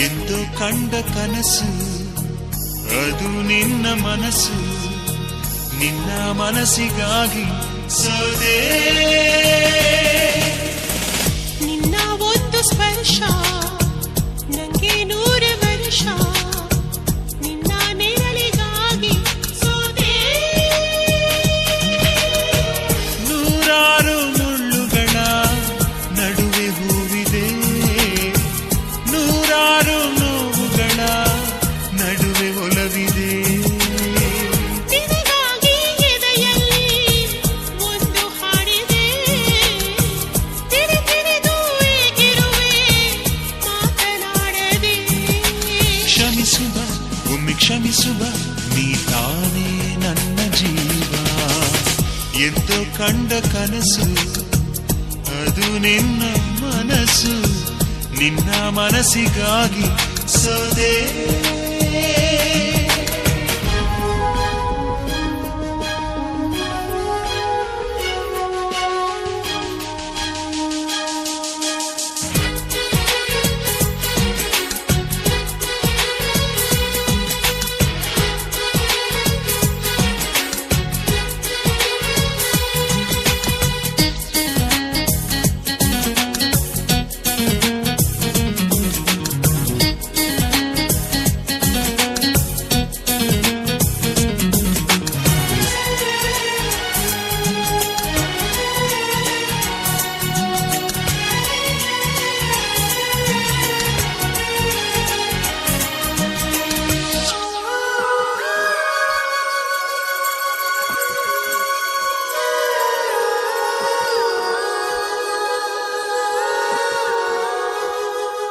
ಎಂದು ಕಂಡ ಕನಸು ಅದು ನಿನ್ನ ಮನಸ್ಸು, ನಿನ್ನ ಮನಸ್ಸಿಗಾಗಿ ಸೋದೆ. ನಿನ್ನ ಒಂದು ಸ್ಪರ್ಶ ನಂಗೆ 100 ವರ್ಷ, ನಿನ್ನ ನೆರಳಿಗಾಗಿ ಸೋದೆ. ನೂರಾರು ಮುಳ್ಳುಗಳ ನಡುವೆ ಹೂವಿದೆ, ನೂರಾರು ನೋವುಗಳ ನಡುವೆ ಒಲವಿದೆ. ನಿನಗಾಗಿ ಎದೆಯಲ್ಲಿ ಒಂದು ಹಾಡಿದೆ, ತಿರುತಿರಿದು ಏಗಿರುವೆ ಮಾತನಾಡದೆ. ಕ್ಷಮಿಸುವ ಒಮ್ಮೆ ಕ್ಷಮಿಸುವ, ನೀ ತಾನೇ ನನ್ನ ಜೀವ. ಎಂದೋ ಕಂಡ ಕನಸು ಅದು ನಿನ್ನ ಮನಸ್ಸು, ನಿನ್ನ ಮನಸ್ಸಿಗಾಗಿ ಸೋದೆ.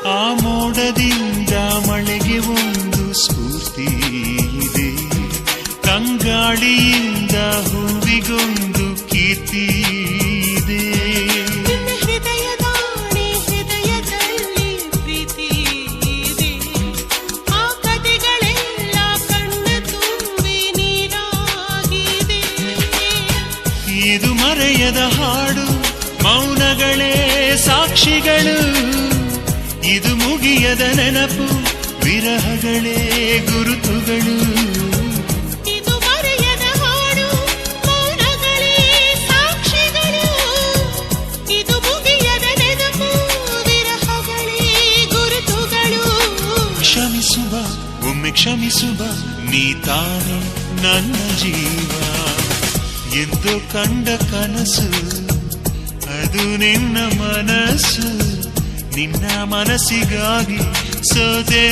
ಆ ಮೋಡದಿಂದ ಮಳೆಗೆ ಒಂದು ಸ್ಫೂರ್ತಿ ಇದೆ, ಕಂಗಾಳಿಯಿಂದ ಹೂವಿಗೊಂದು ಕೀರ್ತಿ ಇದೆ. ಹೃದಯದಾಣೆ ಹೃದಯದಲ್ಲಿ ಪ್ರೀತಿ ಇದೆ, ಆ ಕಥೆಗಳೆಲ್ಲ ಕಣ್ಣ ತುಂಬಿ ನೀರಾಗಿದೆ. ಇದು ಮರೆಯದ ಹಾಡು, ಮೌನಗಳೇ ಸಾಕ್ಷಿಗಳು. ಇದು ಮುಗಿಯದ ನೆನಪು, ವಿರಹಗಳೇ ಗುರುತುಗಳು. ಇದು ಮರೆಯದ ಹಾಡು, ಮೌನಗಳೇ ಸಾಕ್ಷಿಗಳು. ಇದು ಮುಗಿಯದ ನೆನಪು, ವಿರಹಗಳೇ ಗುರುತುಗಳು. ಕ್ಷಮಿಸುವ ಒಮ್ಮೆ ಕ್ಷಮಿಸುವ, ನೀ ತಾನೇ ನನ್ನ ಜೀವ. ಎಂದು ಕಂಡ ಕನಸು ಅದು ನಿನ್ನ ಮನಸ್ಸು, ನಿನ್ನ ಮನಸ್ಸಿಗಾಗಿ ಸೋದೆ.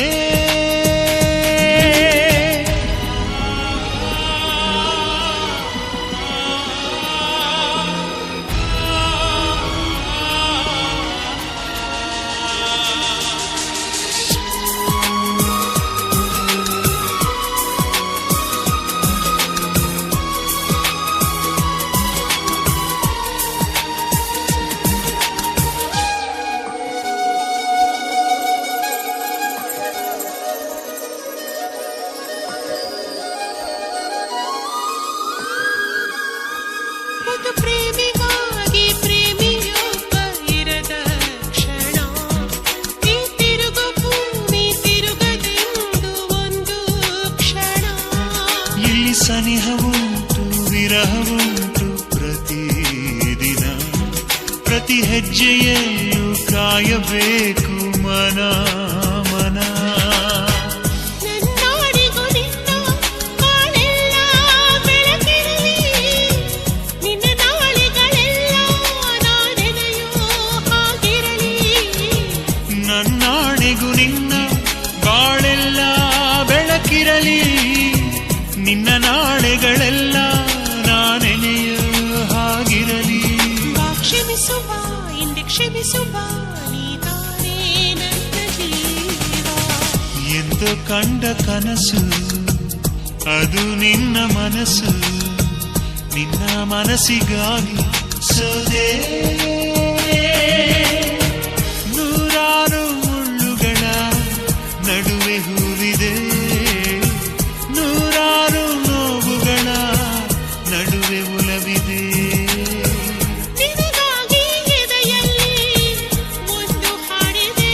ಒಂದು ಪ್ರೇಮಿಗಾಗಿ ಪ್ರೇಮಿಯೊಬ್ಬ ಇರದ ಕ್ಷಣ, ಈ ತಿರುಗು ಭೂಮಿ ತಿರುಗದೆಂದು ಒಂದು ಕ್ಷಣ. ಇಲ್ಲಿ ಸನಿಹವುಂಟು ವಿರಹವುಂಟು ಪ್ರತಿದಿನ, ಪ್ರತಿ ಹೆಜ್ಜೆಯಲ್ಲೂ ಕಾಯಬೇಕು ಮನ ಮನ. ನನ್ನಾಡಿಗೂ ನಿನ್ನ ಬಾಳೆಲ್ಲ ಬೆಳಕಿರಲಿ, ನಿನ್ನ ನಾಳೆಗಳೆಲ್ಲ ನಾನೆನೆಯೋ ಹಾಗಿರಲಿ. ನನ್ನಾಣೆಗೂ ನಿನ್ನ ಬಾಳೆಲ್ಲ ಬೆಳಕಿರಲಿ, ನಿನ್ನ ನಾಳೆಗಳೆಲ್ಲ ನಾನೆನೆ ಕ್ಷಮಿಸು ಬಾ ನೀ ತಾನೇ ನನ್ನ ಜೀವ. ಎಂದು ಕಂಡ ಕನಸು ಅದು ನಿನ್ನ ಮನಸ್ಸು, ನಿನ್ನ ಮನಸ್ಸಿಗಾಗಿ ಸೋದೆ. ನೂರಾರು ಮುಳ್ಳುಗಳ ನಡುವೆ ಹೂವಿದೆ, ನೂರಾರು ನೋವುಗಳ ನಡುವೆ ಉಲವಿದೆ. ನಿನಗಾಗಿ ಎದೆಯಲ್ಲಿ ಒಂದು ಹಾಡಿದೆ,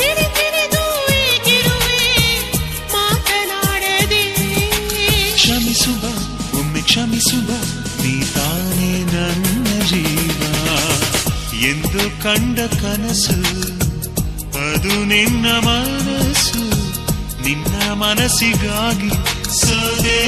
ತಿರಿದು ಏಕಿರುವೆ ಮಾತನಾಡದೆ. ಕ್ಷಮಿಸುವ ಒಮ್ಮೆ ಕ್ಷಮಿಸುವ ನೀ ತಾನೇ ನನ್ನ ಜೀವ. ಎಂದು ಕಂಡ ಕನಸು ಅದು ನಿನ್ನ ಮನಸ್ಸು, ನಿನ್ನ ಮನಸ್ಸಿಗಾಗಿ ಸೋದೆ.